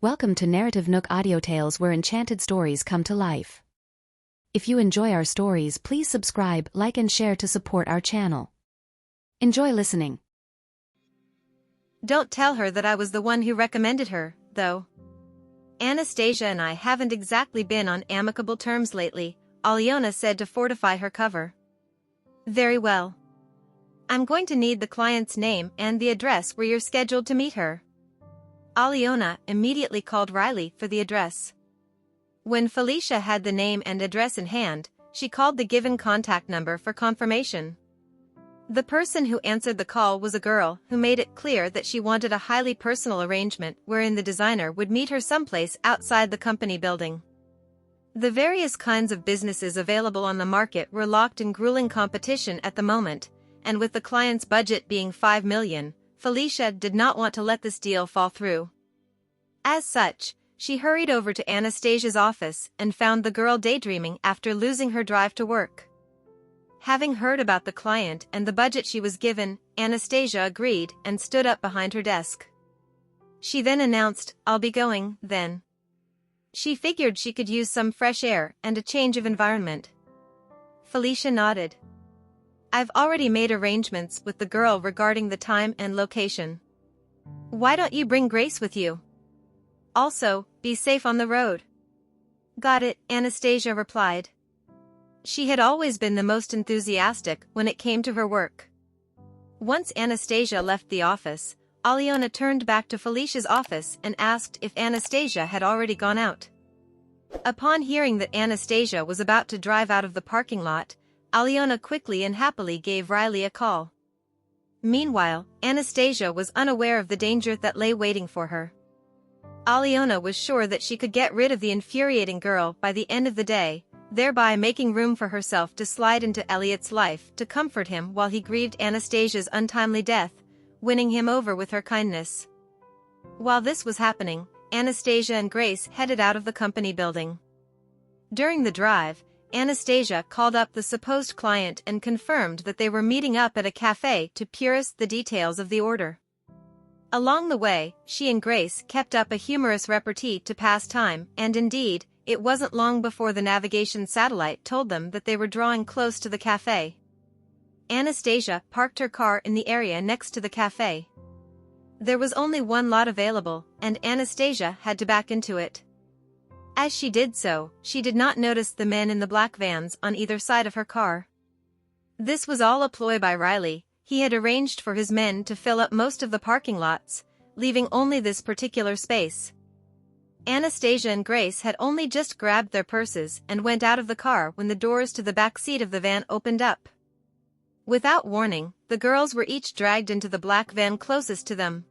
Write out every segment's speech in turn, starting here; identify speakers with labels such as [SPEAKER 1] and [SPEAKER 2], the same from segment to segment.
[SPEAKER 1] Welcome to NarrativeNook audio tales where enchanted stories come to life. If you enjoy our stories, please subscribe, like and share to support our channel. Enjoy listening.
[SPEAKER 2] Don't tell her that I was the one who recommended her, though. Anastasia and I haven't exactly been on amicable terms lately, Alyona said to fortify her cover. Very well. I'm going to need the client's name and the address where you're scheduled to meet her. Alyona immediately called Riley for the address. When Felicia had the name and address in hand, she called the given contact number for confirmation. The person who answered the call was a girl who made it clear that she wanted a highly personal arrangement wherein the designer would meet her someplace outside the company building. The various kinds of businesses available on the market were locked in grueling competition at the moment, and with the client's budget being $5 million, Felicia did not want to let this deal fall through. As such, she hurried over to Anastasia's office and found the girl daydreaming after losing her drive to work. Having heard about the client and the budget she was given, Anastasia agreed and stood up behind her desk. She then announced, "I'll be going, then." She figured she could use some fresh air and a change of environment. Felicia nodded. "I've already made arrangements with the girl regarding the time and location. Why don't you bring Grace with you? Also, be safe on the road." "Got it," Anastasia replied. She had always been the most enthusiastic when it came to her work. Once Anastasia left the office, Alyona turned back to Felicia's office and asked if Anastasia had already gone out. Upon hearing that Anastasia was about to drive out of the parking lot, Alyona quickly and happily gave Riley a call. Meanwhile, Anastasia was unaware of the danger that lay waiting for her. Alyona was sure that she could get rid of the infuriating girl by the end of the day, thereby making room for herself to slide into Elliot's life to comfort him while he grieved Anastasia's untimely death, winning him over with her kindness. While this was happening, Anastasia and Grace headed out of the company building. During the drive, Anastasia called up the supposed client and confirmed that they were meeting up at a cafe to purist the details of the order. Along the way, she and Grace kept up a humorous repartee to pass time, and indeed, it wasn't long before the navigation satellite told them that they were drawing close to the cafe. Anastasia parked her car in the area next to the cafe. There was only one lot available, and Anastasia had to back into it. As she did so, she did not notice the men in the black vans on either side of her car. This was all a ploy by Riley. He had arranged for his men to fill up most of the parking lots, leaving only this particular space. Anastasia and Grace had only just grabbed their purses and went out of the car when the doors to the back seat of the van opened up. Without warning, the girls were each dragged into the black van closest to them.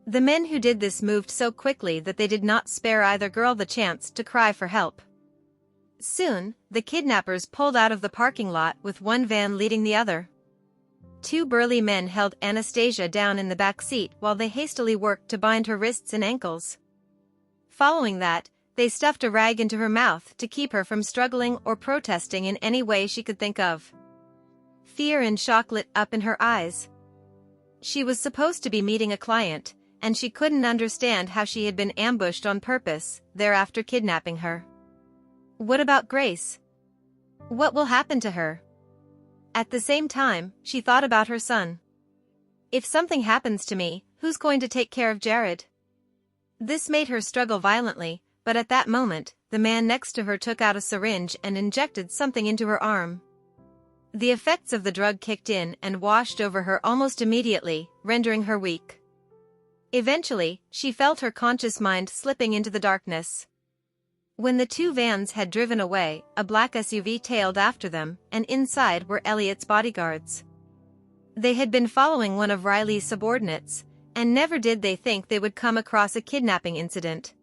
[SPEAKER 2] The men who did this moved so quickly that they did not spare either girl the chance to cry for help. Soon, the kidnappers pulled out of the parking lot with one van leading the other. Two burly men held Anastasia down in the back seat while they hastily worked to bind her wrists and ankles. Following that, they stuffed a rag into her mouth to keep her from struggling or protesting in any way she could think of. Fear and shock lit up in her eyes. She was supposed to be meeting a client, and she couldn't understand how she had been ambushed on purpose, thereafter kidnapping her. What about Grace? What will happen to her? At the same time, she thought about her son. If something happens to me, who's going to take care of Jared? This made her struggle violently, but at that moment, the man next to her took out a syringe and injected something into her arm. The effects of the drug kicked in and washed over her almost immediately, rendering her weak. Eventually, she felt her conscious mind slipping into the darkness. When the two vans had driven away, a black SUV tailed after them, and inside were Elliot's bodyguards. They had been following one of Riley's subordinates, and never did they think they would come across a kidnapping incident.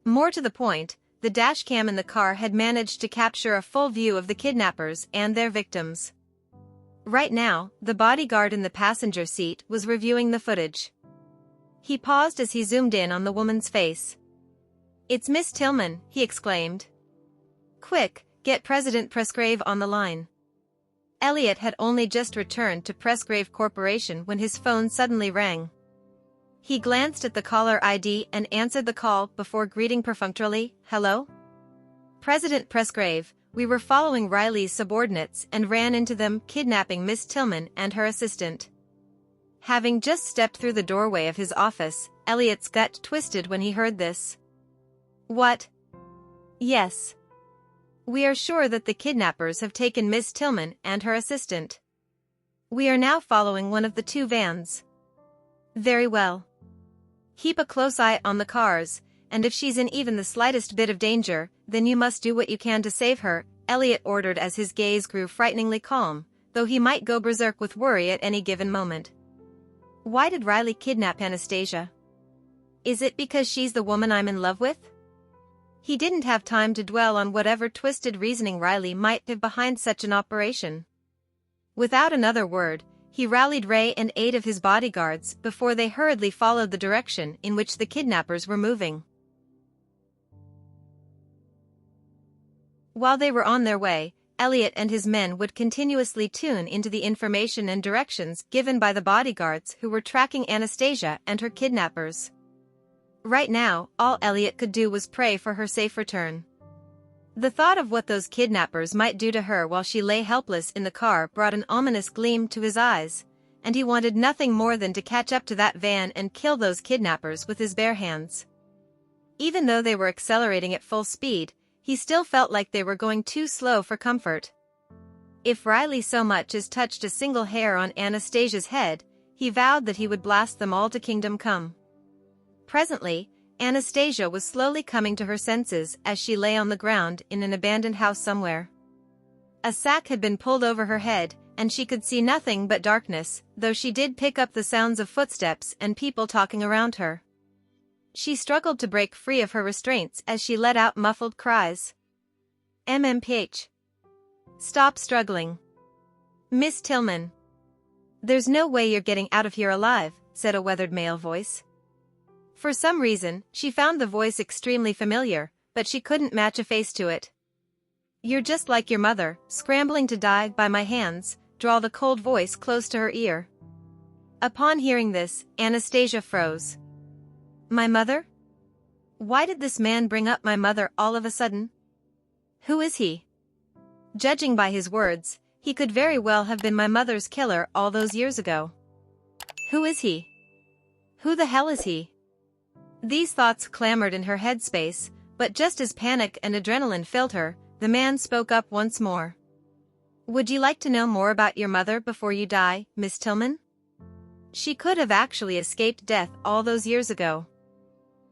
[SPEAKER 2] More to the point, the dashcam in the car had managed to capture a full view of the kidnappers and their victims. Right now, the bodyguard in the passenger seat was reviewing the footage. He paused as he zoomed in on the woman's face. "It's Miss Tillman," he exclaimed. "Quick, get President Presgrave on the line." Elliot had only just returned to Presgrave Corporation when his phone suddenly rang. He glanced at the caller ID and answered the call before greeting perfunctorily, "Hello? President Presgrave, we were following Riley's subordinates and ran into them kidnapping Miss Tillman and her assistant." Having just stepped through the doorway of his office, Elliot's gut twisted when he heard this. "What?" "Yes. We are sure that the kidnappers have taken Miss Tillman and her assistant. We are now following one of the two vans." "Very well. Keep a close eye on the cars, and if she's in even the slightest bit of danger, then you must do what you can to save her," Elliot ordered as his gaze grew frighteningly calm, though he might go berserk with worry at any given moment. Why did Riley kidnap Anastasia? Is it because she's the woman I'm in love with? He didn't have time to dwell on whatever twisted reasoning Riley might have behind such an operation. Without another word, he rallied Ray and 8 of his bodyguards before they hurriedly followed the direction in which the kidnappers were moving. While they were on their way, Elliot and his men would continuously tune into the information and directions given by the bodyguards who were tracking Anastasia and her kidnappers. Right now, all Elliot could do was pray for her safe return. The thought of what those kidnappers might do to her while she lay helpless in the car brought an ominous gleam to his eyes, and he wanted nothing more than to catch up to that van and kill those kidnappers with his bare hands. Even though they were accelerating at full speed, he still felt like they were going too slow for comfort. If Riley so much as touched a single hair on Anastasia's head, he vowed that he would blast them all to kingdom come. Presently, Anastasia was slowly coming to her senses as she lay on the ground in an abandoned house somewhere. A sack had been pulled over her head, and she could see nothing but darkness, though she did pick up the sounds of footsteps and people talking around her. She struggled to break free of her restraints as she let out muffled cries. "MMPH. Stop struggling. Miss Tillman. There's no way you're getting out of here alive," said a weathered male voice. For some reason, she found the voice extremely familiar, but she couldn't match a face to it. "You're just like your mother, scrambling to die by my hands," drawled a cold voice close to her ear. Upon hearing this, Anastasia froze. "My mother? Why did this man bring up my mother all of a sudden? Who is he? Judging by his words, he could very well have been my mother's killer all those years ago. Who is he? Who the hell is he?" These thoughts clamored in her headspace, but just as panic and adrenaline filled her, the man spoke up once more. "Would you like to know more about your mother before you die, Miss Tillman? She could have actually escaped death all those years ago."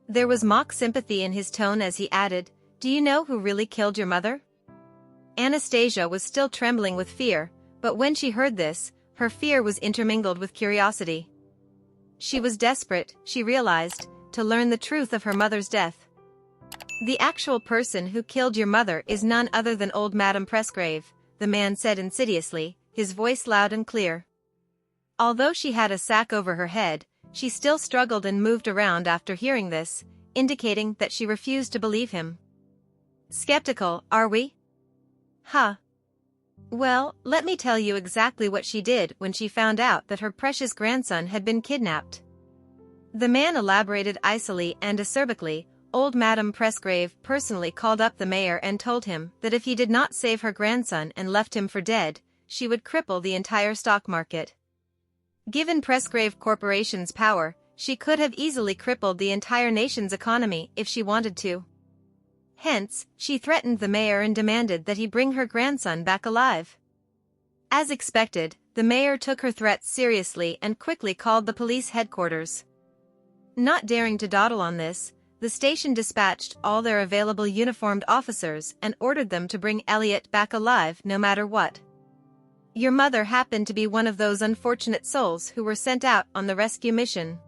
[SPEAKER 2] There was mock sympathy in his tone as he added, "Do you know who really killed your mother?" Anastasia was still trembling with fear, but when she heard this, her fear was intermingled with curiosity. She was desperate, she realized, to learn the truth of her mother's death. "The actual person who killed your mother is none other than old Madame Presgrave," the man said insidiously, his voice loud and clear. Although she had a sack over her head, she still struggled and moved around after hearing this, indicating that she refused to believe him. "Skeptical, are we? Huh. Well, let me tell you exactly what she did when she found out that her precious grandson had been kidnapped." The man elaborated icily and acerbically. Old Madame Presgrave personally called up the mayor and told him that if he did not save her grandson and left him for dead, she would cripple the entire stock market. Given Presgrave Corporation's power, she could have easily crippled the entire nation's economy if she wanted to. Hence, she threatened the mayor and demanded that he bring her grandson back alive. As expected, the mayor took her threats seriously and quickly called the police headquarters. Not daring to dawdle on this, the station dispatched all their available uniformed officers and ordered them to bring Elliot back alive no matter what. Your mother happened to be one of those unfortunate souls who were sent out on the rescue mission.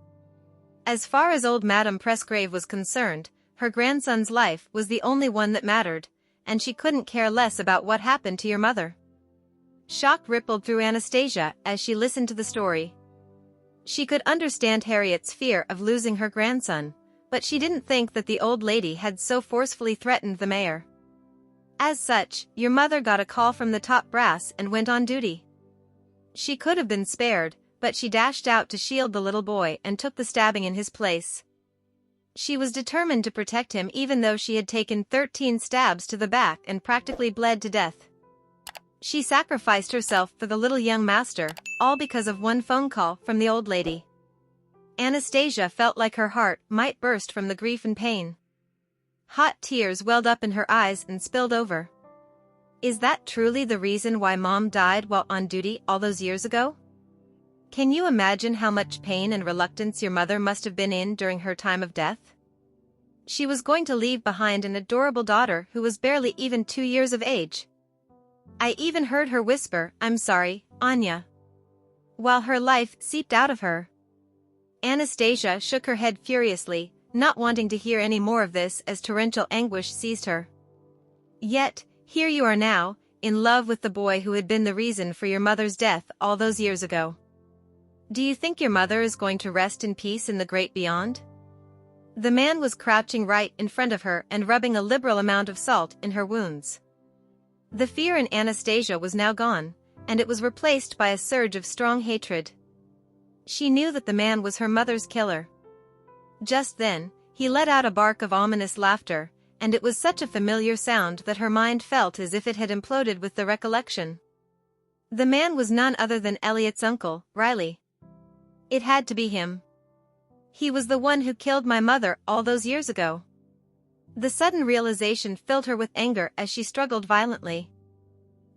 [SPEAKER 2] As far as old Madame Presgrave was concerned, her grandson's life was the only one that mattered, and she couldn't care less about what happened to your mother. Shock rippled through Anastasia as she listened to the story. She could understand Harriet's fear of losing her grandson, but she didn't think that the old lady had so forcefully threatened the mayor. As such, your mother got a call from the top brass and went on duty. She could have been spared, but she dashed out to shield the little boy and took the stabbing in his place. She was determined to protect him even though she had taken 13 stabs to the back and practically bled to death. She sacrificed herself for the little young master, all because of one phone call from the old lady. Anastasia felt like her heart might burst from the grief and pain. Hot tears welled up in her eyes and spilled over. Is that truly the reason why Mom died while on duty all those years ago? Can you imagine how much pain and reluctance your mother must have been in during her time of death? She was going to leave behind an adorable daughter who was barely even 2 years of age. I even heard her whisper, "I'm sorry, Anya," while her life seeped out of her. Anastasia shook her head furiously, not wanting to hear any more of this as torrential anguish seized her. Yet, here you are now, in love with the boy who had been the reason for your mother's death all those years ago. Do you think your mother is going to rest in peace in the great beyond? The man was crouching right in front of her and rubbing a liberal amount of salt in her wounds. The fear in Anastasia was now gone, and it was replaced by a surge of strong hatred. She knew that the man was her mother's killer. Just then, he let out a bark of ominous laughter, and it was such a familiar sound that her mind felt as if it had imploded with the recollection. The man was none other than Elliot's uncle, Riley. It had to be him. He was the one who killed my mother all those years ago. The sudden realization filled her with anger as she struggled violently.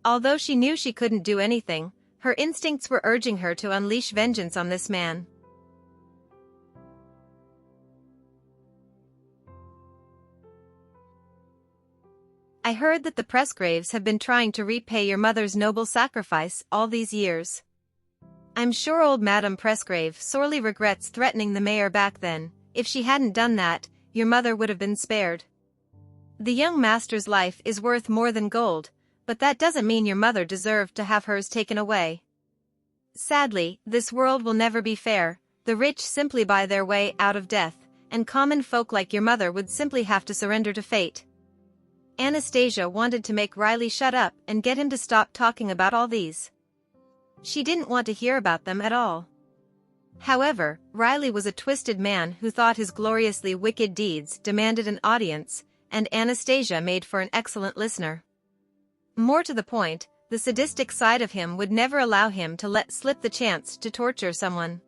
[SPEAKER 2] Although she knew she couldn't do anything, her instincts were urging her to unleash vengeance on this man. I heard that the Presgraves have been trying to repay your mother's noble sacrifice all these years. I'm sure old Madame Presgrave sorely regrets threatening the mayor back then. If she hadn't done that, your mother would have been spared. The young master's life is worth more than gold, but that doesn't mean your mother deserved to have hers taken away. Sadly, this world will never be fair. The rich simply buy their way out of death, and common folk like your mother would simply have to surrender to fate. Anastasia wanted to make Riley shut up and get him to stop talking about all these. She didn't want to hear about them at all. However, Riley was a twisted man who thought his gloriously wicked deeds demanded an audience, and Anastasia made for an excellent listener. More to the point, the sadistic side of him would never allow him to let slip the chance to torture someone.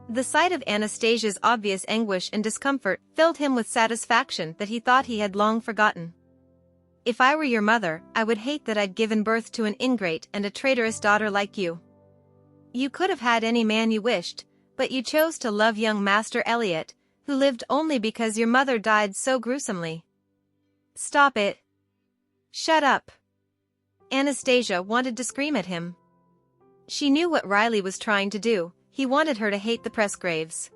[SPEAKER 2] The sight of Anastasia's obvious anguish and discomfort filled him with satisfaction that he thought he had long forgotten. If I were your mother, I would hate that I'd given birth to an ingrate and a traitorous daughter like you. You could have had any man you wished, but you chose to love young Master Elliot, who lived only because your mother died so gruesomely. Stop it. Shut up. Anastasia wanted to scream at him. She knew what Riley was trying to do. He wanted her to hate the Presgraves.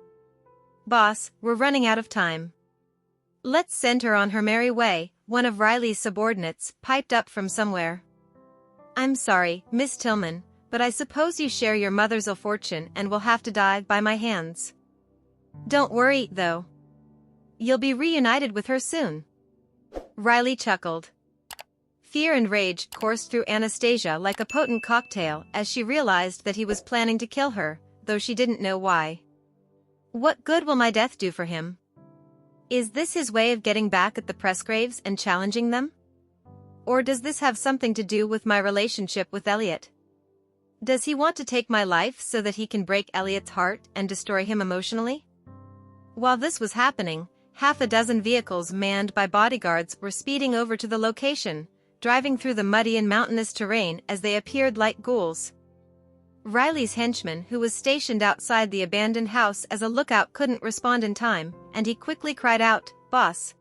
[SPEAKER 2] Boss, we're running out of time. Let's send her on her merry way, one of Riley's subordinates piped up from somewhere. I'm sorry, Miss Tillman, but I suppose you share your mother's ill fortune and will have to die by my hands. Don't worry, though. You'll be reunited with her soon. Riley chuckled. Fear and rage coursed through Anastasia like a potent cocktail as she realized that he was planning to kill her, though she didn't know why. What good will my death do for him? Is this his way of getting back at the Presgraves and challenging them? Or does this have something to do with my relationship with Elliot? Does he want to take my life so that he can break Elliot's heart and destroy him emotionally? While this was happening, half a dozen vehicles manned by bodyguards were speeding over to the location, driving through the muddy and mountainous terrain as they appeared like ghouls. Riley's henchman, who was stationed outside the abandoned house as a lookout, couldn't respond in time, and he quickly cried out, "Boss."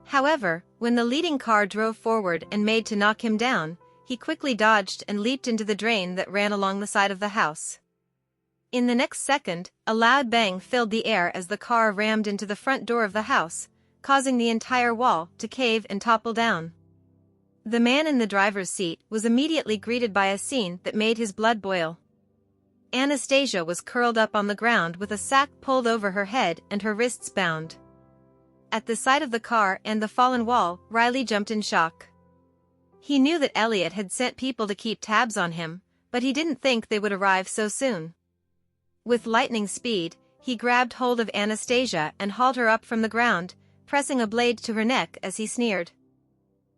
[SPEAKER 2] However, when the leading car drove forward and made to knock him down, he quickly dodged and leaped into the drain that ran along the side of the house. In the next second, a loud bang filled the air as the car rammed into the front door of the house, causing the entire wall to cave and topple down. The man in the driver's seat was immediately greeted by a scene that made his blood boil. Anastasia was curled up on the ground with a sack pulled over her head and her wrists bound. At the sight of the car and the fallen wall, Riley jumped in shock. He knew that Elliot had sent people to keep tabs on him, but he didn't think they would arrive so soon. With lightning speed, he grabbed hold of Anastasia and hauled her up from the ground, pressing a blade to her neck as he sneered.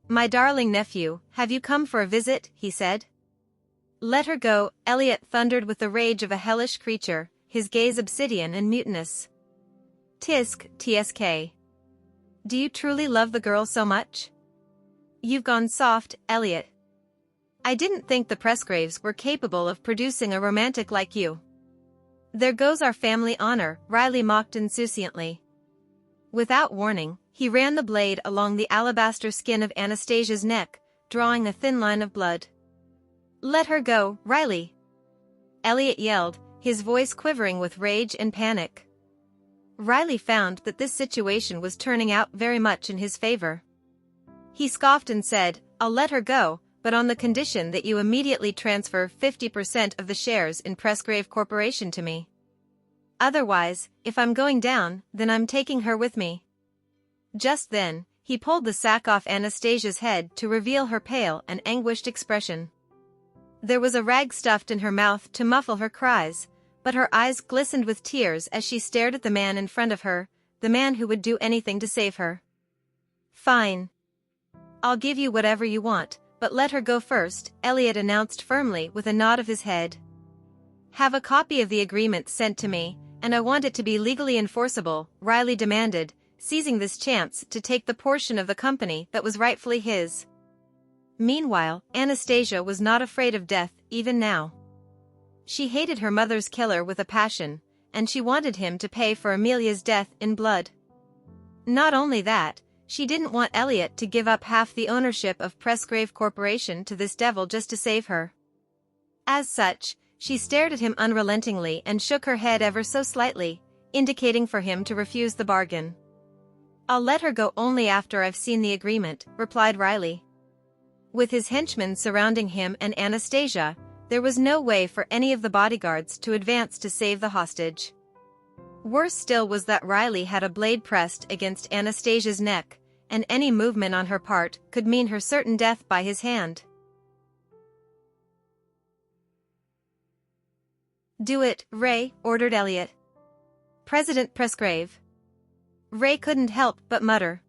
[SPEAKER 2] "My darling nephew, have you come for a visit?" he said. "Let her go," Elliot thundered with the rage of a hellish creature, his gaze obsidian and mutinous. "Tisk, tsk. Do you truly love the girl so much? You've gone soft, Elliot. I didn't think the Presgraves were capable of producing a romantic like you." "There goes our family honor," Riley mocked insouciantly. Without warning, he ran the blade along the alabaster skin of Anastasia's neck, drawing a thin line of blood. "Let her go, Riley!" Elliot yelled, his voice quivering with rage and panic. Riley found that this situation was turning out very much in his favor. He scoffed and said, "I'll let her go, but on the condition that you immediately transfer 50% of the shares in Presgrave Corporation to me. Otherwise, if I'm going down, then I'm taking her with me." Just then, he pulled the sack off Anastasia's head to reveal her pale and anguished expression. There was a rag stuffed in her mouth to muffle her cries, but her eyes glistened with tears as she stared at the man in front of her, the man who would do anything to save her. "Fine. I'll give you whatever you want, but let her go first," Elliot announced firmly with a nod of his head. "Have a copy of the agreement sent to me, and I want it to be legally enforceable," Riley demanded, seizing this chance to take the portion of the company that was rightfully his. Meanwhile, Anastasia was not afraid of death, even now. She hated her mother's killer with a passion, and she wanted him to pay for Amelia's death in blood. Not only that, she didn't want Elliot to give up half the ownership of Presgrave Corporation to this devil just to save her. As such, she stared at him unrelentingly and shook her head ever so slightly, indicating for him to refuse the bargain. "I'll let her go only after I've seen the agreement," replied Riley. With his henchmen surrounding him and Anastasia, there was no way for any of the bodyguards to advance to save the hostage. Worse still was that Riley had a blade pressed against Anastasia's neck, and any movement on her part could mean her certain death by his hand. "Do it, Ray," ordered Elliot. "President Presgrave." Ray couldn't help but mutter.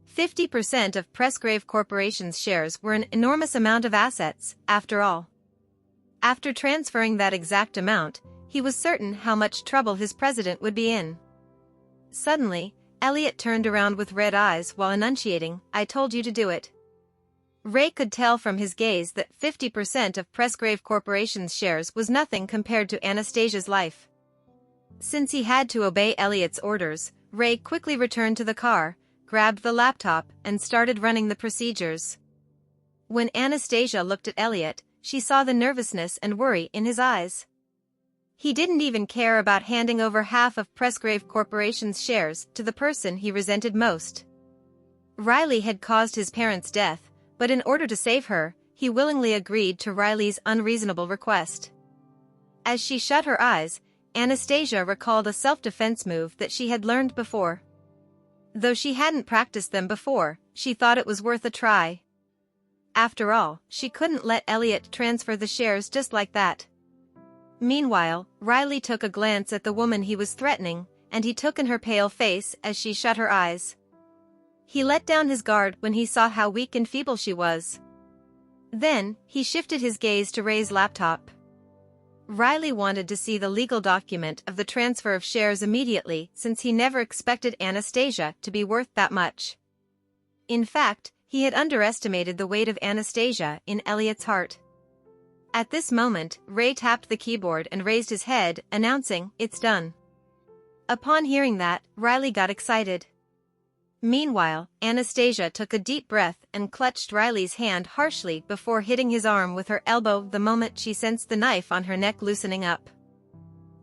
[SPEAKER 2] 50% of Presgrave Corporation's shares were an enormous amount of assets, after all. After transferring that exact amount, he was certain how much trouble his president would be in. Suddenly, Elliot turned around with red eyes while enunciating, "I told you to do it." Ray could tell from his gaze that 50% of Presgrave Corporation's shares was nothing compared to Anastasia's life. Since he had to obey Elliot's orders, Ray quickly returned to the car, grabbed the laptop, and started running the procedures. When Anastasia looked at Elliot, she saw the nervousness and worry in his eyes. He didn't even care about handing over half of Presgrave Corporation's shares to the person he resented most. Riley had caused his parents' death, but in order to save her, he willingly agreed to Riley's unreasonable request. As she shut her eyes, Anastasia recalled a self-defense move that she had learned before. Though she hadn't practiced them before, she thought it was worth a try. After all, she couldn't let Elliot transfer the shares just like that. Meanwhile, Riley took a glance at the woman he was threatening, and he took in her pale face as she shut her eyes. He let down his guard when he saw how weak and feeble she was. Then, he shifted his gaze to Ray's laptop. Riley wanted to see the legal document of the transfer of shares immediately since he never expected Anastasia to be worth that much. In fact, he had underestimated the weight of Anastasia in Elliot's heart. At this moment, Ray tapped the keyboard and raised his head, announcing, "It's done." Upon hearing that, Riley got excited. Meanwhile, Anastasia took a deep breath and clutched Riley's hand harshly before hitting his arm with her elbow the moment she sensed the knife on her neck loosening up.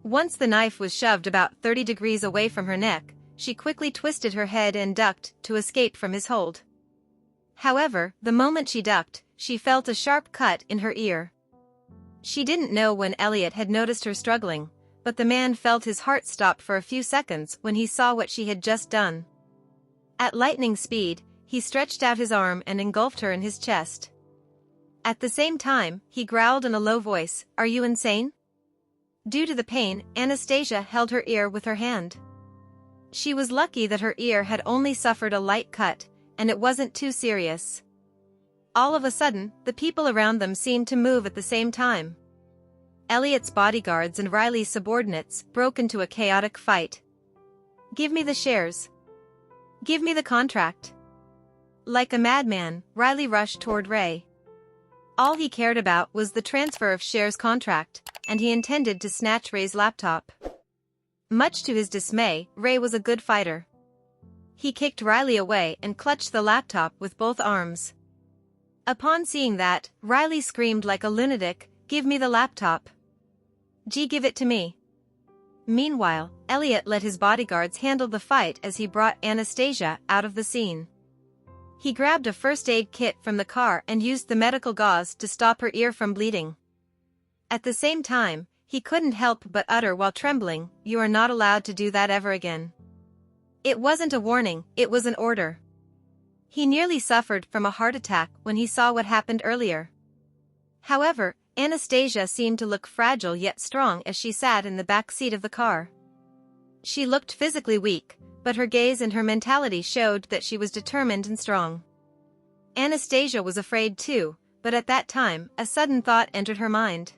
[SPEAKER 2] Once the knife was shoved about 30 degrees away from her neck, she quickly twisted her head and ducked to escape from his hold. However, the moment she ducked, she felt a sharp cut in her ear. She didn't know when Elliot had noticed her struggling, but the man felt his heart stop for a few seconds when he saw what she had just done. At lightning speed, he stretched out his arm and engulfed her in his chest. At the same time, he growled in a low voice, "Are you insane? Due to the pain, Anastasia held her ear with her hand. She was lucky that her ear had only suffered a light cut, and it wasn't too serious. All of a sudden, the people around them seemed to move at the same time. Elliot's bodyguards and Riley's subordinates broke into a chaotic fight. "Give me the shares. Give me the contract." Like a madman, Riley rushed toward Ray. All he cared about was the transfer of shares contract, and he intended to snatch Ray's laptop. Much to his dismay, Ray was a good fighter. He kicked Riley away and clutched the laptop with both arms. Upon seeing that, Riley screamed like a lunatic, "Give me the laptop. Gee, give it to me." Meanwhile, Elliot let his bodyguards handle the fight as he brought Anastasia out of the scene. He grabbed a first aid kit from the car and used the medical gauze to stop her ear from bleeding. At the same time, he couldn't help but utter while trembling, "You are not allowed to do that ever again." It wasn't a warning, it was an order. He nearly suffered from a heart attack when he saw what happened earlier. However, Anastasia seemed to look fragile yet strong as she sat in the back seat of the car. She looked physically weak, but her gaze and her mentality showed that she was determined and strong. Anastasia was afraid too, but at that time, a sudden thought entered her mind.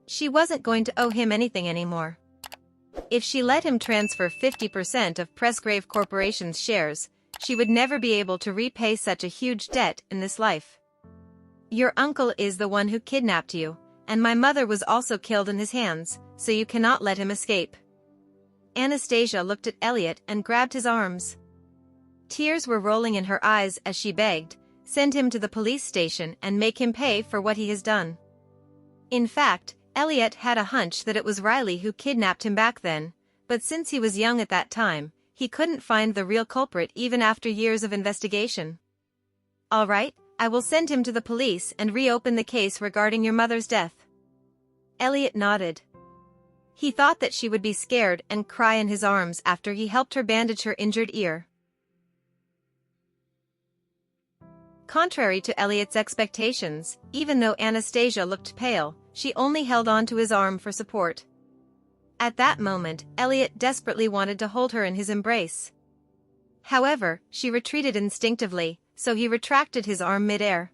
[SPEAKER 2] She wasn't going to owe him anything anymore. If she let him transfer 50% of Presgrave Corporation's shares, she would never be able to repay such a huge debt in this life. "Your uncle is the one who kidnapped you, and my mother was also killed in his hands, so you cannot let him escape." Anastasia looked at Elliot and grabbed his arms. Tears were rolling in her eyes as she begged, "Send him to the police station and make him pay for what he has done." In fact, Elliot had a hunch that it was Riley who kidnapped him back then, but since he was young at that time, he couldn't find the real culprit even after years of investigation. "All right, I will send him to the police and reopen the case regarding your mother's death." Elliot nodded. He thought that she would be scared and cry in his arms after he helped her bandage her injured ear. Contrary to Elliot's expectations, even though Anastasia looked pale, she only held on to his arm for support. At that moment, Elliot desperately wanted to hold her in his embrace. However, she retreated instinctively, so he retracted his arm mid-air.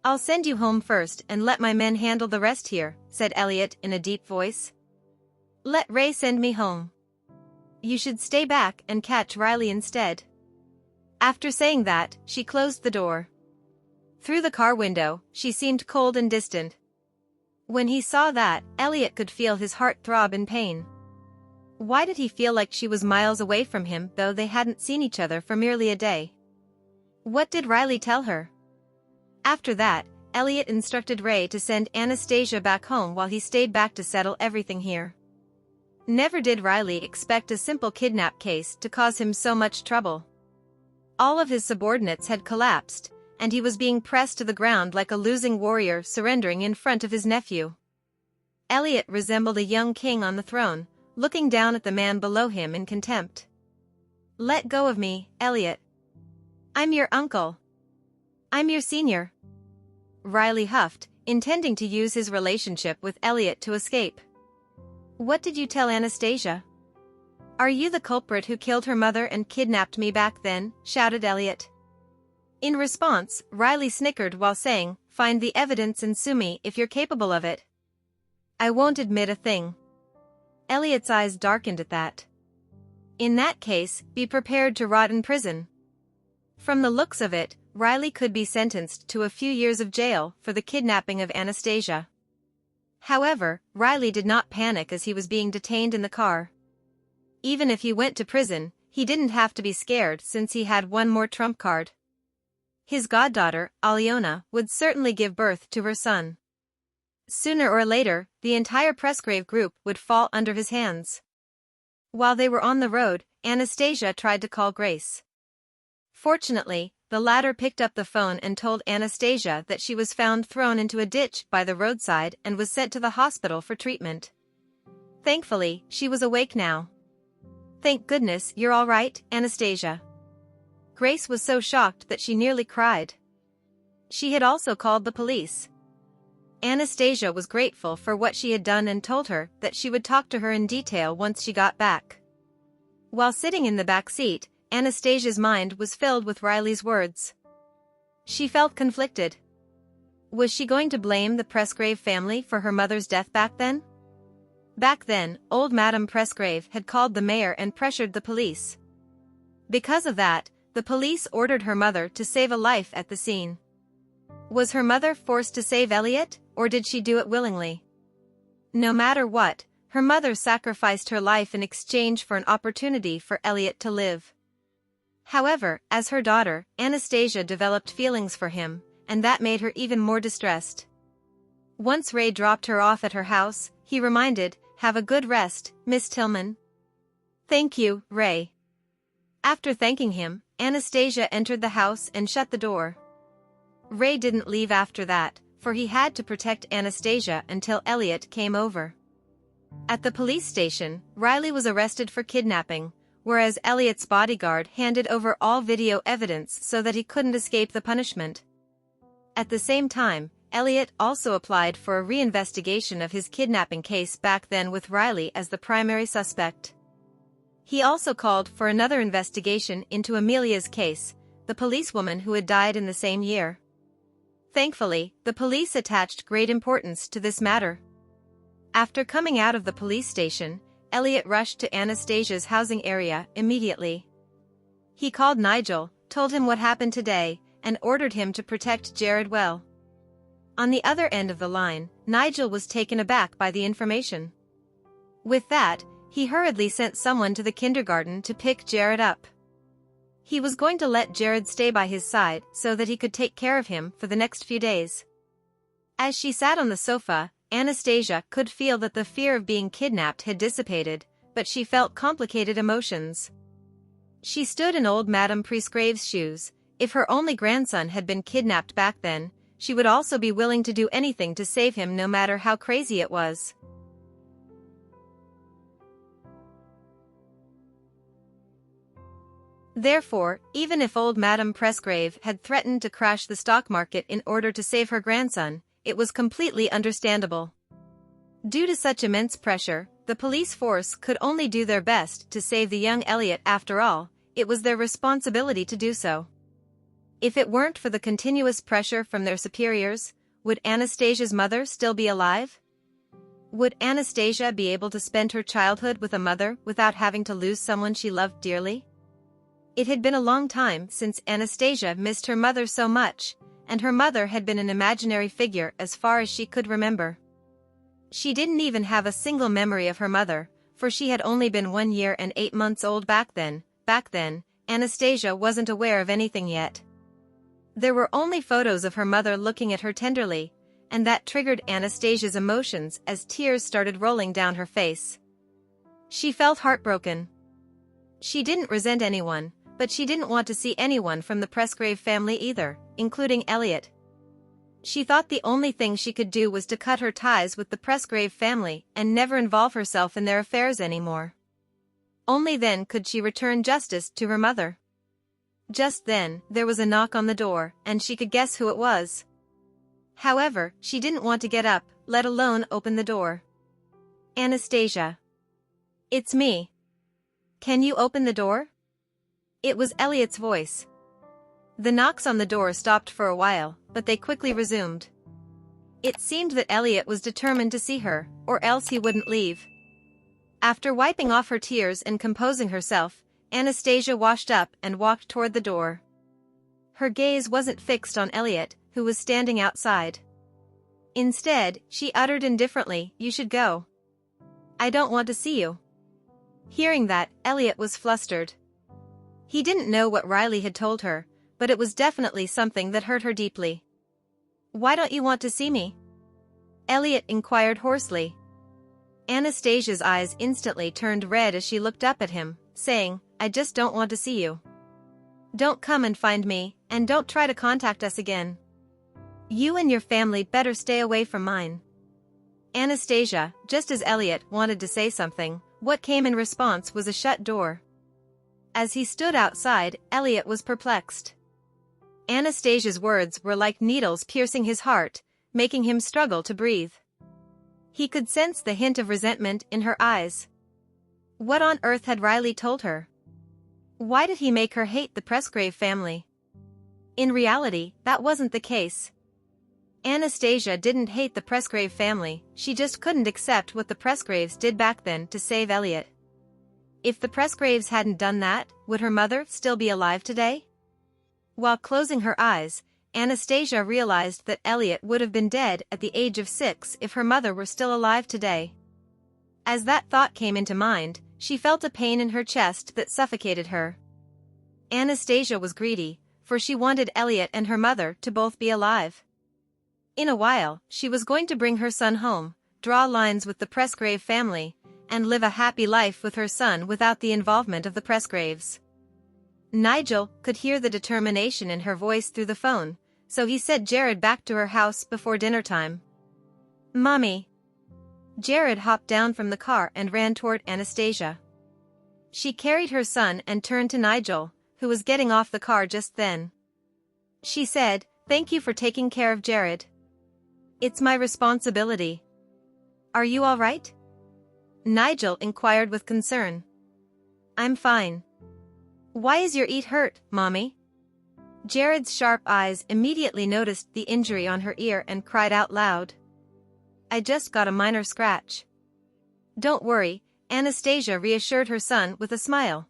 [SPEAKER 2] "I'll send you home first and let my men handle the rest here," said Elliot in a deep voice. "Let Ray send me home. You should stay back and catch Riley instead." After saying that, she closed the door. Through the car window, she seemed cold and distant. When he saw that, Elliot could feel his heart throb in pain. Why did he feel like she was miles away from him though they hadn't seen each other for merely a day? What did Riley tell her? After that, Elliot instructed Ray to send Anastasia back home while he stayed back to settle everything here. Never did Riley expect a simple kidnap case to cause him so much trouble. All of his subordinates had collapsed, and he was being pressed to the ground like a losing warrior surrendering in front of his nephew. Elliot resembled a young king on the throne, looking down at the man below him in contempt. "Let go of me, Elliot. I'm your uncle. I'm your senior." Riley huffed, intending to use his relationship with Elliot to escape. "What did you tell Anastasia? Are you the culprit who killed her mother and kidnapped me back then?" shouted Elliot. In response, Riley snickered while saying, "Find the evidence and sue me if you're capable of it." "I won't admit a thing." Elliot's eyes darkened at that. "In that case, be prepared to rot in prison." From the looks of it, Riley could be sentenced to a few years of jail for the kidnapping of Anastasia. However, Riley did not panic as he was being detained in the car. Even if he went to prison, he didn't have to be scared since he had one more trump card. His goddaughter, Aliona, would certainly give birth to her son. Sooner or later, the entire Presgrave group would fall under his hands. While they were on the road, Anastasia tried to call Grace. Fortunately, the latter picked up the phone and told Anastasia that she was found thrown into a ditch by the roadside and was sent to the hospital for treatment. Thankfully, she was awake now. "Thank goodness you're all right, Anastasia." Grace was so shocked that she nearly cried. She had also called the police. Anastasia was grateful for what she had done and told her that she would talk to her in detail once she got back. While sitting in the back seat, Anastasia's mind was filled with Riley's words. She felt conflicted. Was she going to blame the Presgrave family for her mother's death back then? Back then, old Madame Presgrave had called the mayor and pressured the police. Because of that, the police ordered her mother to save a life at the scene. Was her mother forced to save Elliot, or did she do it willingly? No matter what, her mother sacrificed her life in exchange for an opportunity for Elliot to live. However, as her daughter, Anastasia developed feelings for him, and that made her even more distressed. Once Ray dropped her off at her house, he reminded, "Have a good rest, Miss Tillman." "Thank you, Ray." After thanking him, Anastasia entered the house and shut the door. Ray didn't leave after that, for he had to protect Anastasia until Elliot came over. At the police station, Riley was arrested for kidnapping, whereas Elliot's bodyguard handed over all video evidence so that he couldn't escape the punishment. At the same time, Elliot also applied for a reinvestigation of his kidnapping case back then with Riley as the primary suspect. He also called for another investigation into Amelia's case, the policewoman who had died in the same year. Thankfully, the police attached great importance to this matter. After coming out of the police station, Elliot rushed to Anastasia's housing area immediately. He called Nigel, told him what happened today, and ordered him to protect Jared well. On the other end of the line, Nigel was taken aback by the information. With that, he hurriedly sent someone to the kindergarten to pick Jared up. He was going to let Jared stay by his side so that he could take care of him for the next few days. As she sat on the sofa, Anastasia could feel that the fear of being kidnapped had dissipated, but she felt complicated emotions. She stood in old Madame Presgrave's shoes. If her only grandson had been kidnapped back then, she would also be willing to do anything to save him no matter how crazy it was. Therefore, even if old Madame Presgrave had threatened to crash the stock market in order to save her grandson, it was completely understandable. Due to such immense pressure, the police force could only do their best to save the young Elliot. After all, it was their responsibility to do so. If it weren't for the continuous pressure from their superiors, would Anastasia's mother still be alive? Would Anastasia be able to spend her childhood with a mother without having to lose someone she loved dearly? It had been a long time since Anastasia missed her mother so much, and her mother had been an imaginary figure as far as she could remember. She didn't even have a single memory of her mother, for she had only been 1 year and 8 months old back then. Back then, Anastasia wasn't aware of anything yet. There were only photos of her mother looking at her tenderly, and that triggered Anastasia's emotions as tears started rolling down her face. She felt heartbroken. She didn't resent anyone, but she didn't want to see anyone from the Presgrave family either, including Elliot. She thought the only thing she could do was to cut her ties with the Presgrave family and never involve herself in their affairs anymore. Only then could she return justice to her mother. Just then, there was a knock on the door, and she could guess who it was. However, she didn't want to get up, let alone open the door. "Anastasia. It's me. Can you open the door?" It was Elliot's voice. The knocks on the door stopped for a while, but they quickly resumed. It seemed that Elliot was determined to see her, or else he wouldn't leave. After wiping off her tears and composing herself, Anastasia washed up and walked toward the door. Her gaze wasn't fixed on Elliot, who was standing outside. Instead, she uttered indifferently, "You should go. I don't want to see you." Hearing that, Elliot was flustered. He didn't know what Riley had told her, but it was definitely something that hurt her deeply. "Why don't you want to see me?" Elliot inquired hoarsely. Anastasia's eyes instantly turned red as she looked up at him, saying, "I just don't want to see you. Don't come and find me, and don't try to contact us again. You and your family better stay away from mine." Anastasia, just as Elliot wanted to say something, what came in response was a shut door. As he stood outside, Elliot was perplexed. Anastasia's words were like needles piercing his heart, making him struggle to breathe. He could sense the hint of resentment in her eyes. What on earth had Riley told her? Why did he make her hate the Presgrave family? In reality, that wasn't the case. Anastasia didn't hate the Presgrave family, she just couldn't accept what the Presgraves did back then to save Elliot. If the Presgraves hadn't done that, would her mother still be alive today? While closing her eyes, Anastasia realized that Elliot would have been dead at the age of 6 if her mother were still alive today. As that thought came into mind, she felt a pain in her chest that suffocated her. Anastasia was greedy, for she wanted Elliot and her mother to both be alive. In a while, she was going to bring her son home, draw lines with the Presgrave family, and live a happy life with her son without the involvement of the Presgraves. Nigel could hear the determination in her voice through the phone, so he sent Jared back to her house before dinner time. "Mommy." Jared hopped down from the car and ran toward Anastasia. She carried her son and turned to Nigel, who was getting off the car just then. She said, "Thank you for taking care of Jared. It's my responsibility. Are you all right?" Nigel inquired with concern. "I'm fine." "Why is your ear hurt, Mommy?" Jared's sharp eyes immediately noticed the injury on her ear and cried out loud. "I just got a minor scratch." "Don't worry," Anastasia reassured her son with a smile.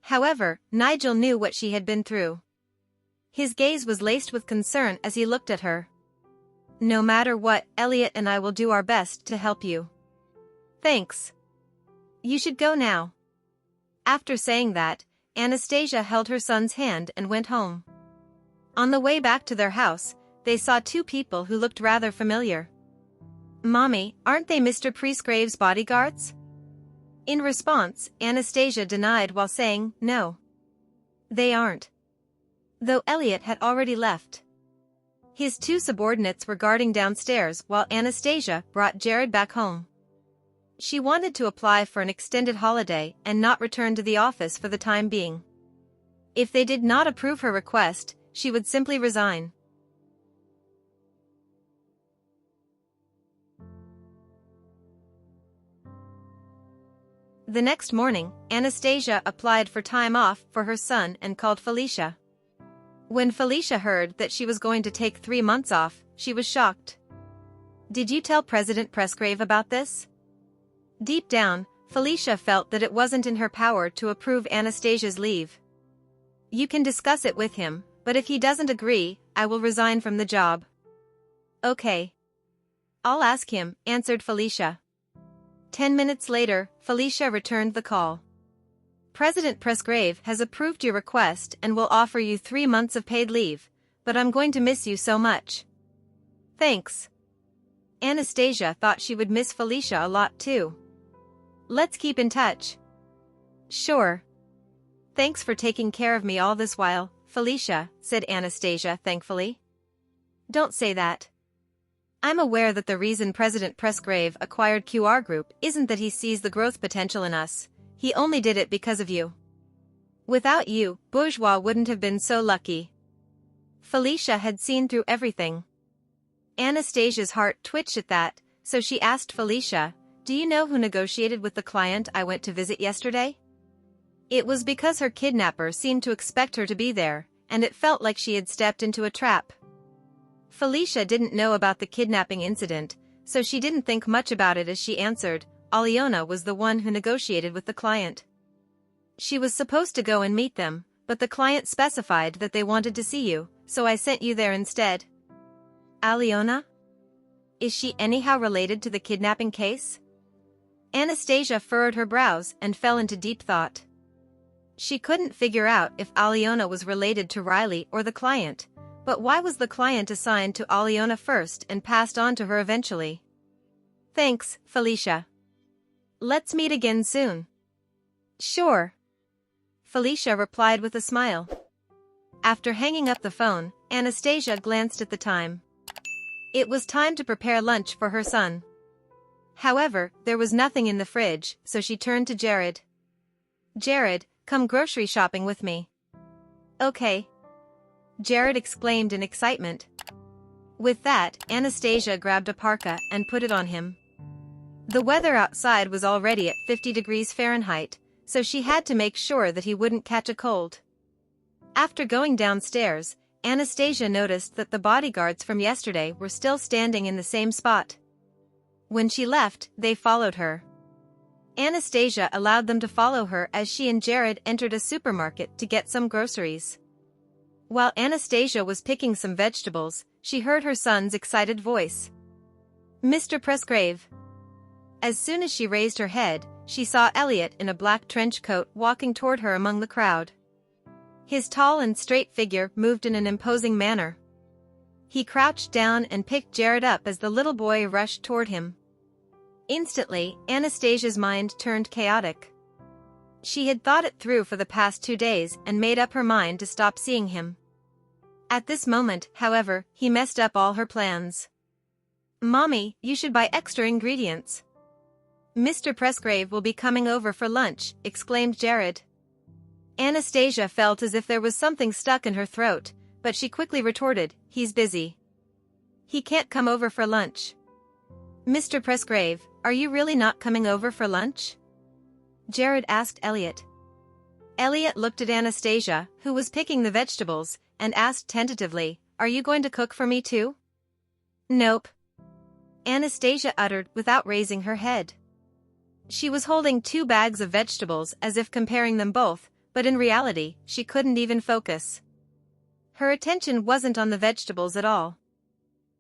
[SPEAKER 2] However, Nigel knew what she had been through. His gaze was laced with concern as he looked at her. "No matter what, Elliot and I will do our best to help you." "Thanks. You should go now." After saying that, Anastasia held her son's hand and went home. On the way back to their house, they saw two people who looked rather familiar. "Mommy, aren't they Mr. Presgrave's bodyguards?" In response, Anastasia denied while saying, "No. They aren't." Though Elliot had already left. His two subordinates were guarding downstairs while Anastasia brought Jared back home. She wanted to apply for an extended holiday and not return to the office for the time being. If they did not approve her request, she would simply resign. The next morning, Anastasia applied for time off for her son and called Felicia. When Felicia heard that she was going to take 3 months off, she was shocked. "Did you tell President Presgrave about this?" Deep down, Felicia felt that it wasn't in her power to approve Anastasia's leave. "You can discuss it with him, but if he doesn't agree, I will resign from the job." "Okay. I'll ask him," answered Felicia. 10 minutes later, Felicia returned the call. "President Presgrave has approved your request and will offer you 3 months of paid leave, but I'm going to miss you so much." "Thanks." Anastasia thought she would miss Felicia a lot too. "Let's keep in touch." "Sure. Thanks for taking care of me all this while, Felicia," said Anastasia thankfully. "Don't say that. I'm aware that the reason President Presgrave acquired QR Group isn't that he sees the growth potential in us, he only did it because of you. Without you, Bourgeois wouldn't have been so lucky." Felicia had seen through everything. Anastasia's heart twitched at that, so she asked Felicia, "Do you know who negotiated with the client I went to visit yesterday?" It was because her kidnapper seemed to expect her to be there, and it felt like she had stepped into a trap. Felicia didn't know about the kidnapping incident, so she didn't think much about it as she answered, "Aliona was the one who negotiated with the client. She was supposed to go and meet them, but the client specified that they wanted to see you, so I sent you there instead." "Aliona? Is she anyhow related to the kidnapping case?" Anastasia furrowed her brows and fell into deep thought. She couldn't figure out if Aliona was related to Riley or the client, but why was the client assigned to Aliona first and passed on to her eventually? "Thanks, Felicia. Let's meet again soon." "Sure." Felicia replied with a smile. After hanging up the phone, Anastasia glanced at the time. It was time to prepare lunch for her son. However, there was nothing in the fridge, so she turned to Jared. "Jared, come grocery shopping with me." "Okay." Jared exclaimed in excitement. With that, Anastasia grabbed a parka and put it on him. The weather outside was already at 50 degrees Fahrenheit, so she had to make sure that he wouldn't catch a cold. After going downstairs, Anastasia noticed that the bodyguards from yesterday were still standing in the same spot. When she left, they followed her. Anastasia allowed them to follow her as she and Jared entered a supermarket to get some groceries. While Anastasia was picking some vegetables, she heard her son's excited voice. "Mr. Presgrave." As soon as she raised her head, she saw Elliot in a black trench coat walking toward her among the crowd. His tall and straight figure moved in an imposing manner. He crouched down and picked Jared up as the little boy rushed toward him. Instantly, Anastasia's mind turned chaotic. She had thought it through for the past 2 days and made up her mind to stop seeing him. At this moment, however, he messed up all her plans. "Mommy, you should buy extra ingredients. Mr. Presgrave will be coming over for lunch," exclaimed Jared. Anastasia felt as if there was something stuck in her throat, but she quickly retorted, "He's busy. He can't come over for lunch." "Mr. Presgrave, are you really not coming over for lunch?" Jared asked Elliot. Elliot looked at Anastasia, who was picking the vegetables, and asked tentatively, "Are you going to cook for me too?" "Nope," Anastasia uttered without raising her head. She was holding 2 bags of vegetables as if comparing them both, but in reality, she couldn't even focus. Her attention wasn't on the vegetables at all.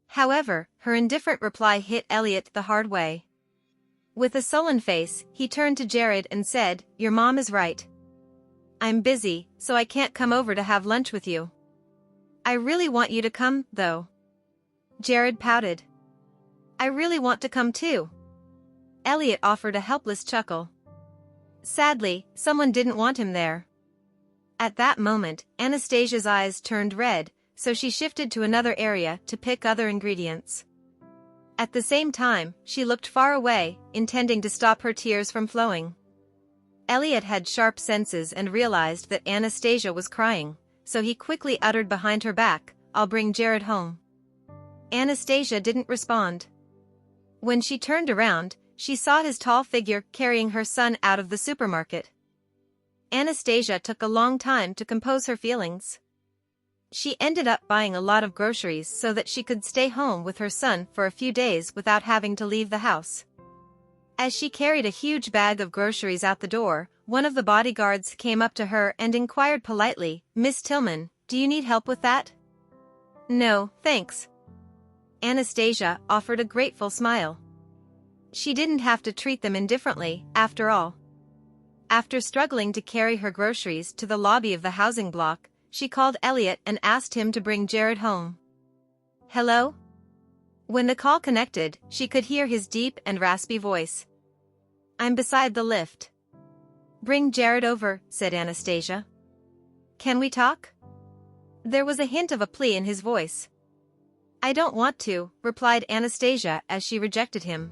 [SPEAKER 2] However, her indifferent reply hit Elliot the hard way. With a sullen face, he turned to Jared and said, "Your mom is right. I'm busy, so I can't come over to have lunch with you. I really want you to come, though." Jared pouted. "I really want to come too." Elliot offered a helpless chuckle. Sadly, someone didn't want him there. At that moment, Anastasia's eyes turned red, so she shifted to another area to pick other ingredients. At the same time, she looked far away, intending to stop her tears from flowing. Elliot had sharp senses and realized that Anastasia was crying, so he quickly uttered behind her back, "I'll bring Jared home." Anastasia didn't respond. When she turned around, she saw his tall figure carrying her son out of the supermarket. Anastasia took a long time to compose her feelings. She ended up buying a lot of groceries so that she could stay home with her son for a few days without having to leave the house. As she carried a huge bag of groceries out the door, one of the bodyguards came up to her and inquired politely, "Miss Tillman, do you need help with that?" "No, thanks." Anastasia offered a grateful smile. She didn't have to treat them indifferently, after all. After struggling to carry her groceries to the lobby of the housing block, she called Elliot and asked him to bring Jared home. "Hello?" When the call connected, she could hear his deep and raspy voice. "I'm beside the lift." "Bring Jared over," said Anastasia. "Can we talk?" There was a hint of a plea in his voice. "I don't want to," replied Anastasia as she rejected him.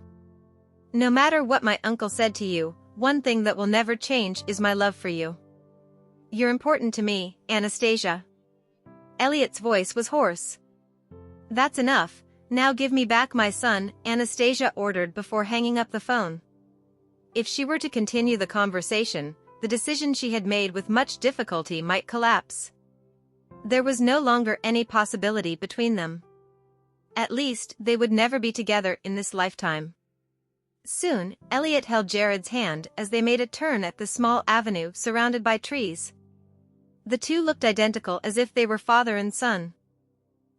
[SPEAKER 2] "No matter what my uncle said to you, one thing that will never change is my love for you. You're important to me, Anastasia." Elliot's voice was hoarse. "That's enough, now give me back my son," Anastasia ordered before hanging up the phone. If she were to continue the conversation, the decision she had made with much difficulty might collapse. There was no longer any possibility between them. At least, they would never be together in this lifetime. Soon, Elliot held Jared's hand as they made a turn at the small avenue surrounded by trees. The two looked identical as if they were father and son.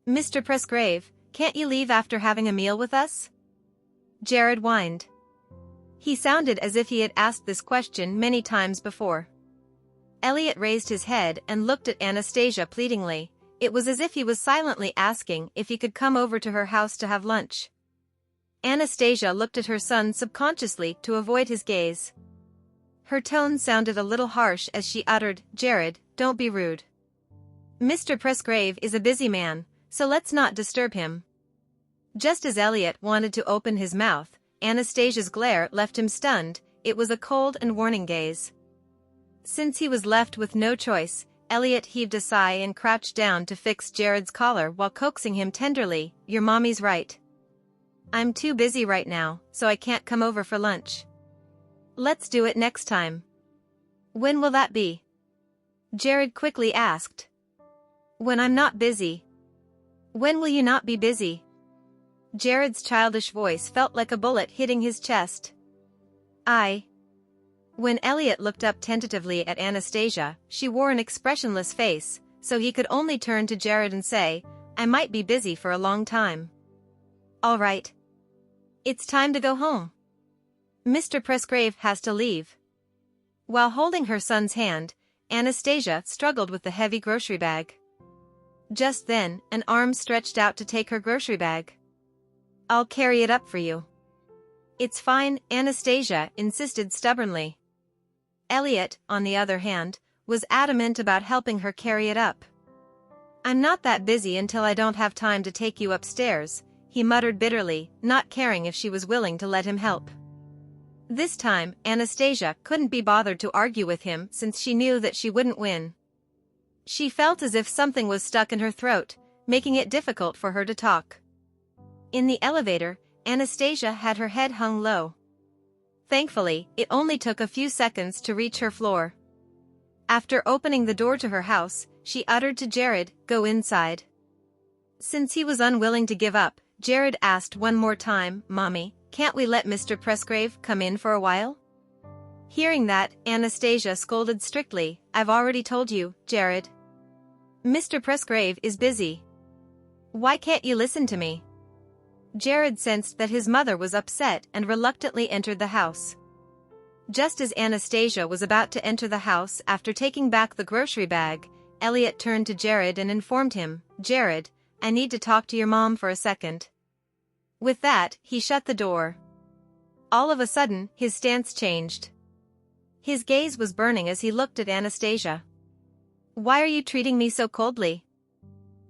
[SPEAKER 2] "Mr. Presgrave, can't you leave after having a meal with us?" Jared whined. He sounded as if he had asked this question many times before. Elliot raised his head and looked at Anastasia pleadingly. It was as if he was silently asking if he could come over to her house to have lunch. Anastasia looked at her son subconsciously to avoid his gaze. Her tone sounded a little harsh as she uttered, "Jared, don't be rude. Mr. Presgrave is a busy man, so let's not disturb him." Just as Elliot wanted to open his mouth, Anastasia's glare left him stunned. It was a cold and warning gaze. Since he was left with no choice, Elliot heaved a sigh and crouched down to fix Jared's collar while coaxing him tenderly, "Your mommy's right. I'm too busy right now, so I can't come over for lunch. Let's do it next time." "When will that be?" Jared quickly asked. "When I'm not busy." "When will you not be busy?" Jared's childish voice felt like a bullet hitting his chest. When Elliot looked up tentatively at Anastasia, she wore an expressionless face, so he could only turn to Jared and say, "I might be busy for a long time." "All right. It's time to go home. Mr. Presgrave has to leave." While holding her son's hand, Anastasia struggled with the heavy grocery bag. Just then, an arm stretched out to take her grocery bag. "I'll carry it up for you." "It's fine," Anastasia insisted stubbornly. Elliot, on the other hand, was adamant about helping her carry it up. "I'm not that busy until I don't have time to take you upstairs," he muttered bitterly, not caring if she was willing to let him help. This time, Anastasia couldn't be bothered to argue with him since she knew that she wouldn't win. She felt as if something was stuck in her throat, making it difficult for her to talk. In the elevator, Anastasia had her head hung low. Thankfully, it only took a few seconds to reach her floor. After opening the door to her house, she uttered to Jared, "Go inside." Since he was unwilling to give up, Jared asked one more time, "Mommy, can't we let Mr. Presgrave come in for a while?" Hearing that, Anastasia scolded strictly, "I've already told you, Jared. Mr. Presgrave is busy. Why can't you listen to me?" Jared sensed that his mother was upset and reluctantly entered the house. Just as Anastasia was about to enter the house after taking back the grocery bag, Elliot turned to Jared and informed him, "Jared, I need to talk to your mom for a second." With that, he shut the door. All of a sudden, his stance changed. His gaze was burning as he looked at Anastasia. "Why are you treating me so coldly?"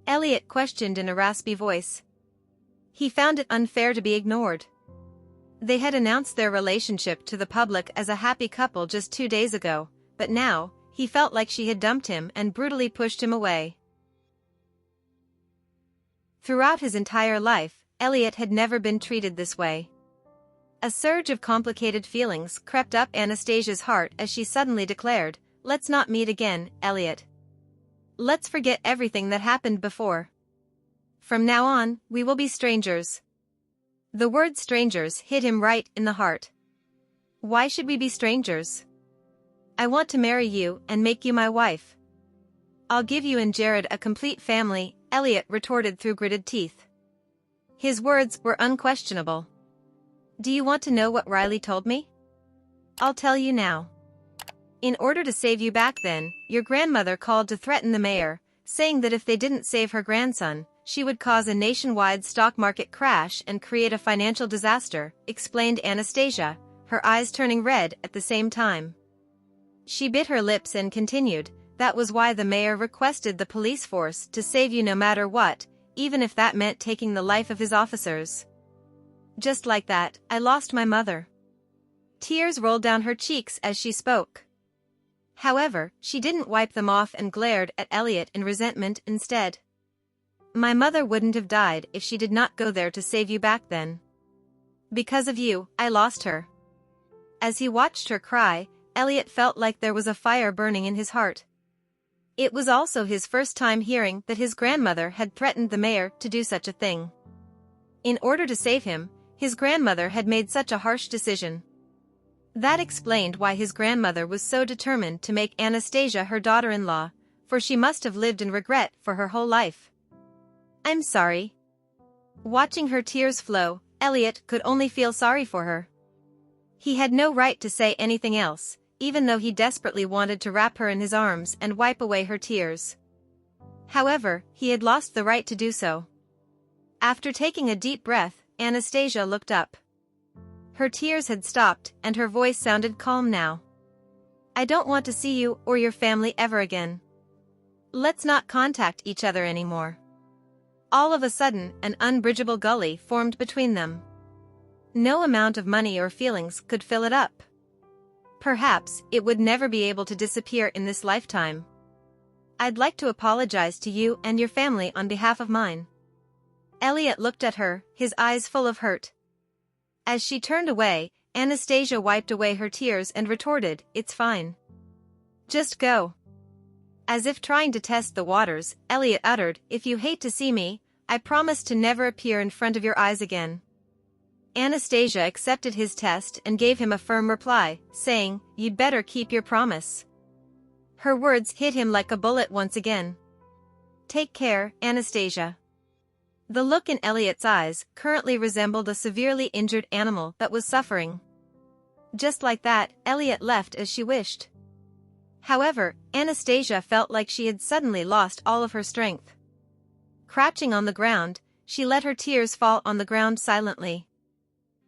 [SPEAKER 2] Elliot questioned in a raspy voice. He found it unfair to be ignored. They had announced their relationship to the public as a happy couple just 2 days ago, but now, he felt like she had dumped him and brutally pushed him away. Throughout his entire life, Elliot had never been treated this way. A surge of complicated feelings crept up Anastasia's heart as she suddenly declared, "Let's not meet again, Elliot. Let's forget everything that happened before. From now on, we will be strangers." The word strangers hit him right in the heart. "Why should we be strangers? I want to marry you and make you my wife. I'll give you and Jared a complete family," Elliot retorted through gritted teeth. His words were unquestionable. "Do you want to know what Riley told me? I'll tell you now. In order to save you back then, your grandmother called to threaten the mayor, saying that if they didn't save her grandson, she would cause a nationwide stock market crash and create a financial disaster," explained Anastasia, her eyes turning red at the same time. She bit her lips and continued, "That was why the mayor requested the police force to save you no matter what, even if that meant taking the life of his officers. Just like that, I lost my mother." Tears rolled down her cheeks as she spoke. However, she didn't wipe them off and glared at Elliot in resentment instead. "My mother wouldn't have died if she did not go there to save you back then. Because of you, I lost her." As he watched her cry, Elliot felt like there was a fire burning in his heart. It was also his first time hearing that his grandmother had threatened the mayor to do such a thing. In order to save him, his grandmother had made such a harsh decision. That explained why his grandmother was so determined to make Anastasia her daughter-in-law, for she must have lived in regret for her whole life. "I'm sorry." Watching her tears flow, Elliot could only feel sorry for her. He had no right to say anything else, even though he desperately wanted to wrap her in his arms and wipe away her tears. However, he had lost the right to do so. After taking a deep breath, Anastasia looked up. Her tears had stopped and her voice sounded calm now. "I don't want to see you or your family ever again. Let's not contact each other anymore." All of a sudden, an unbridgeable gully formed between them. No amount of money or feelings could fill it up. Perhaps it would never be able to disappear in this lifetime. I'd like to apologize to you and your family on behalf of mine. Elliot looked at her, his eyes full of hurt. As she turned away, Anastasia wiped away her tears and retorted, "It's fine. Just go." As if trying to test the waters, Elliot uttered, "If you hate to see me, I promise to never appear in front of your eyes again." Anastasia accepted his test and gave him a firm reply, saying, "You'd better keep your promise." Her words hit him like a bullet once again. "Take care, Anastasia." The look in Elliot's eyes currently resembled a severely injured animal that was suffering. Just like that, Elliot left as she wished. However, Anastasia felt like she had suddenly lost all of her strength. Crouching on the ground, she let her tears fall on the ground silently.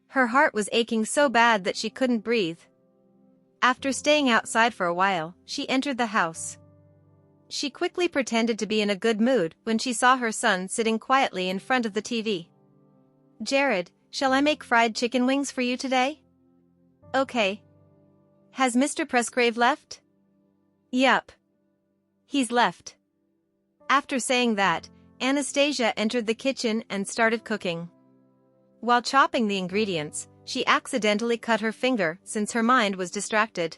[SPEAKER 2] Her heart was aching so bad that she couldn't breathe. After staying outside for a while, she entered the house. She quickly pretended to be in a good mood when she saw her son sitting quietly in front of the TV. "Jared, shall I make fried chicken wings for you today?" "Okay." "Has Mr. Presgrave left?" "Yup. He's left." After saying that, Anastasia entered the kitchen and started cooking. While chopping the ingredients, she accidentally cut her finger since her mind was distracted.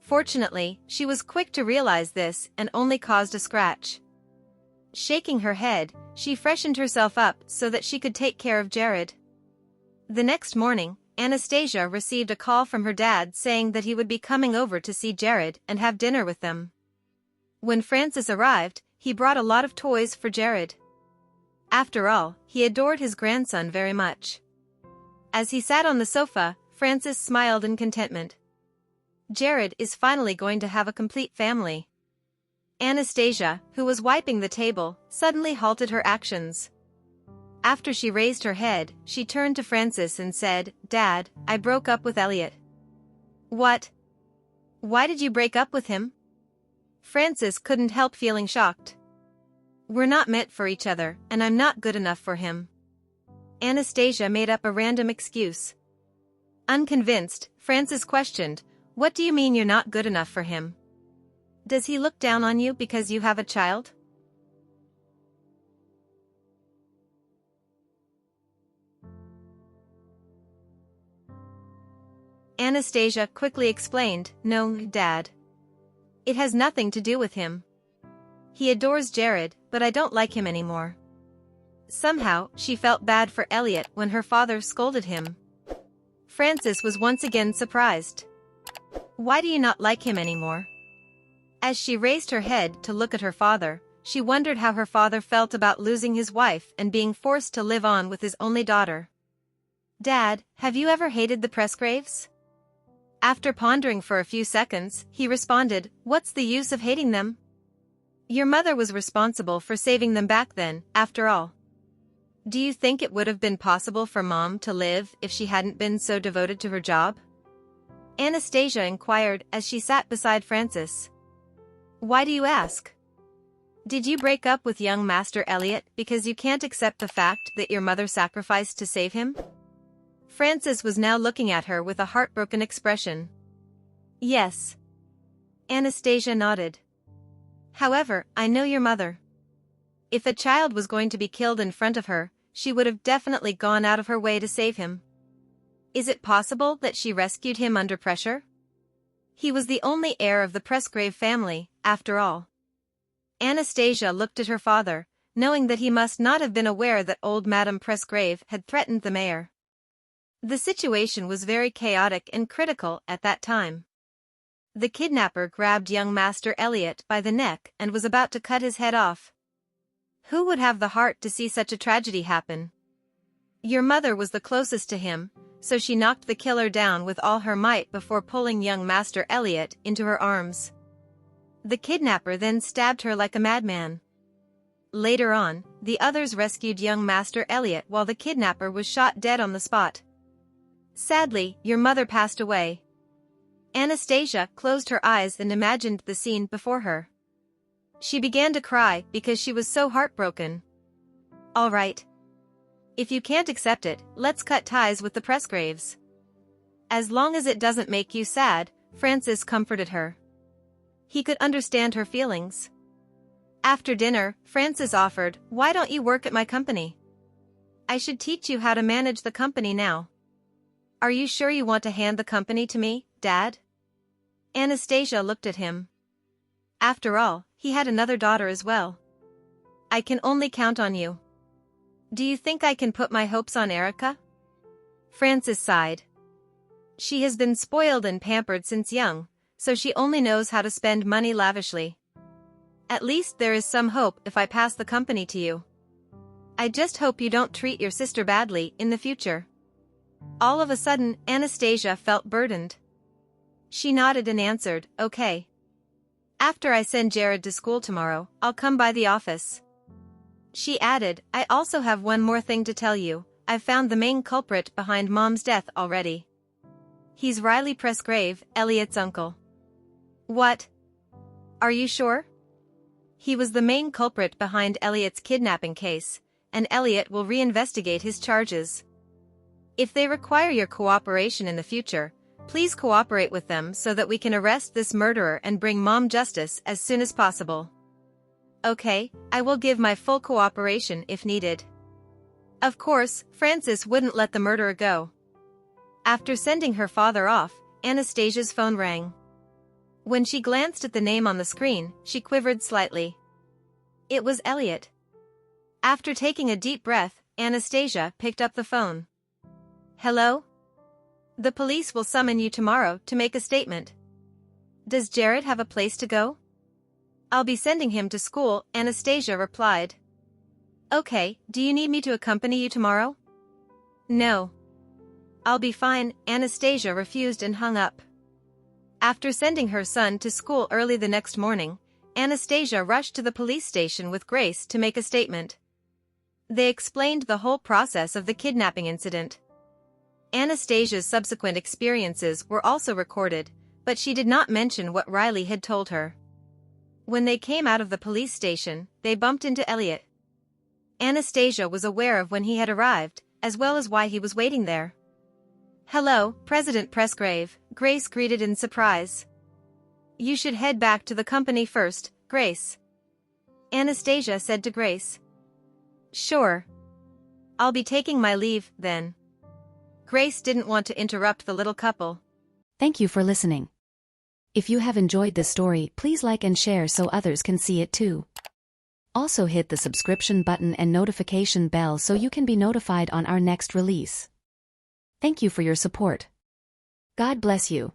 [SPEAKER 2] Fortunately, she was quick to realize this and only caused a scratch. Shaking her head, she freshened herself up so that she could take care of Jared. The next morning, Anastasia received a call from her dad saying that he would be coming over to see Jared and have dinner with them. When Francis arrived, he brought a lot of toys for Jared. After all, he adored his grandson very much. As he sat on the sofa, Francis smiled in contentment. Jared is finally going to have a complete family. Anastasia, who was wiping the table, suddenly halted her actions. After she raised her head, she turned to Francis and said, "Dad, I broke up with Elliot." "What? Why did you break up with him?" Francis couldn't help feeling shocked. "We're not meant for each other, and I'm not good enough for him." Anastasia made up a random excuse. Unconvinced, Francis questioned, "What do you mean you're not good enough for him? Does he look down on you because you have a child?" Anastasia quickly explained, "No, Dad. It has nothing to do with him. He adores Jared, but I don't like him anymore." Somehow, she felt bad for Elliot when her father scolded him. Francis was once again surprised. "Why do you not like him anymore?" As she raised her head to look at her father, she wondered how her father felt about losing his wife and being forced to live on with his only daughter. "Dad, have you ever hated the Presgraves?" After pondering for a few seconds, he responded, "What's the use of hating them? Your mother was responsible for saving them back then, after all. Do you think it would have been possible for Mom to live if she hadn't been so devoted to her job?" Anastasia inquired as she sat beside Francis. "Why do you ask? Did you break up with young Master Elliot because you can't accept the fact that your mother sacrificed to save him?" Francis was now looking at her with a heartbroken expression. "Yes." Anastasia nodded. "However, I know your mother. If a child was going to be killed in front of her, she would have definitely gone out of her way to save him. Is it possible that she rescued him under pressure? He was the only heir of the Presgrave family, after all." Anastasia looked at her father, knowing that he must not have been aware that old Madame Presgrave had threatened the mayor. The situation was very chaotic and critical at that time. The kidnapper grabbed young Master Elliot by the neck and was about to cut his head off. Who would have the heart to see such a tragedy happen? Your mother was the closest to him, so she knocked the killer down with all her might before pulling young Master Elliot into her arms. The kidnapper then stabbed her like a madman. Later on, the others rescued young Master Elliot while the kidnapper was shot dead on the spot. Sadly, your mother passed away. Anastasia closed her eyes and imagined the scene before her. She began to cry because she was so heartbroken. "All right. If you can't accept it, let's cut ties with the Presgraves. As long as it doesn't make you sad," Francis comforted her. He could understand her feelings. After dinner, Francis offered, "Why don't you work at my company? I should teach you how to manage the company now." "Are you sure you want to hand the company to me, Dad?" Anastasia looked at him. After all, he had another daughter as well. "I can only count on you." "Do you think I can put my hopes on Erica?" Francis sighed. "She has been spoiled and pampered since young, so she only knows how to spend money lavishly. At least there is some hope if I pass the company to you. I just hope you don't treat your sister badly in the future." All of a sudden, Anastasia felt burdened. She nodded and answered, "Okay. After I send Jared to school tomorrow, I'll come by the office." She added, "I also have one more thing to tell you. I've found the main culprit behind Mom's death already. He's Riley Presgrave, Elliot's uncle." "What? Are you sure?" "He was the main culprit behind Elliot's kidnapping case, and Elliot will reinvestigate his charges. If they require your cooperation in the future, please cooperate with them so that we can arrest this murderer and bring Mom justice as soon as possible." "Okay, I will give my full cooperation if needed." Of course, Frances wouldn't let the murderer go. After sending her father off, Anastasia's phone rang. When she glanced at the name on the screen, she quivered slightly. It was Elliot. After taking a deep breath, Anastasia picked up the phone. "Hello? The police will summon you tomorrow to make a statement. Does Jared have a place to go?" "I'll be sending him to school," Anastasia replied. "Okay, do you need me to accompany you tomorrow?" "No. I'll be fine," Anastasia refused and hung up. After sending her son to school early the next morning, Anastasia rushed to the police station with Grace to make a statement. They explained the whole process of the kidnapping incident. Anastasia's subsequent experiences were also recorded, but she did not mention what Riley had told her. When they came out of the police station, they bumped into Elliot. Anastasia was aware of when he had arrived, as well as why he was waiting there. "Hello, President Presgrave," Grace greeted in surprise. "You should head back to the company first, Grace," Anastasia said to Grace. "Sure. I'll be taking my leave, then." Grace didn't want to interrupt the little couple.
[SPEAKER 1] Thank you for listening. If you have enjoyed this story, please like and share so others can see it too. Also hit the subscription button and notification bell so you can be notified on our next release. Thank you for your support. God bless you.